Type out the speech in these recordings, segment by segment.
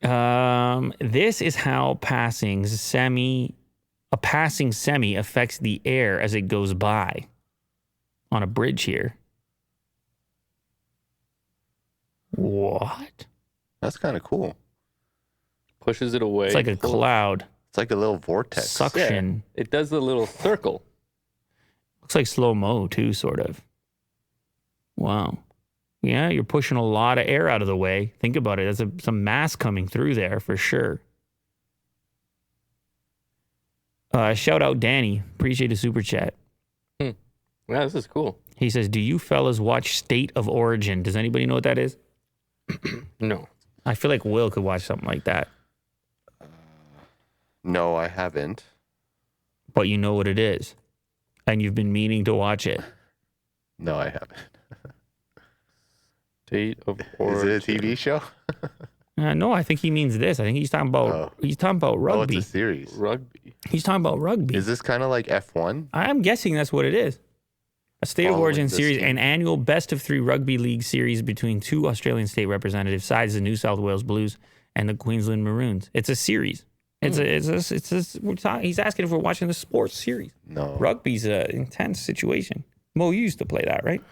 This is how a passing semi affects the air as it goes by on a bridge here. What? That's kind of cool. Pushes it away. It's like a cloud. It's like a little vortex. Suction. Yeah, it does the little circle. Looks like slow-mo too, sort of. Wow. Yeah, you're pushing a lot of air out of the way. Think about it. There's some mass coming through there for sure. Shout out Danny. Appreciate a super chat. Yeah, this is cool. He says, do you fellas watch State of Origin? Does anybody know what that is? No. I feel like Will could watch something like that. No, I haven't. But you know what it is. And you've been meaning to watch it. No, I haven't. State of Is Origin. it a TV show? No, I think he means this. I think he's talking about rugby. Oh, it's a series. Rugby. He's talking about rugby. Is this kind of like F1? I'm guessing that's what it is. A State of Following Origin this series, team. an annual best of 3 rugby league series between 2 Australian state representative sides, the New South Wales Blues and the Queensland Maroons. It's a series. He's asking if we're watching the sports series. No. Rugby's an intense situation. Mo, you used to play that, right?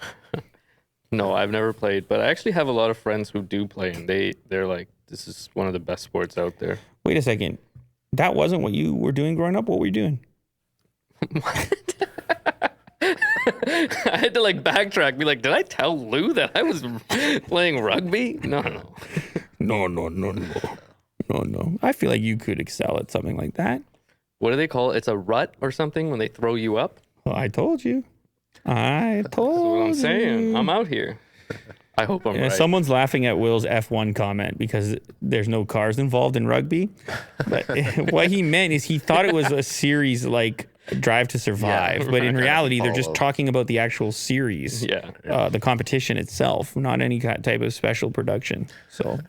No, I've never played, but I actually have a lot of friends who do play, and they're like, this is one of the best sports out there. Wait a second. That wasn't what you were doing growing up? What were you doing? What? I had to like backtrack, be like, did I tell Lou that I was playing rugby? No. No. I feel like you could excel at something like that. What do they call it? It's a rut or something when they throw you up? Well, I told you. That's what I'm saying. I'm out here. I hope I'm right. Someone's laughing at Will's F1 comment because there's no cars involved in rugby. But what he meant is he thought it was a series like Drive to Survive. Yeah, but in reality, they're just follow. talking about the actual series. Yeah. The competition itself, not any type of special production. So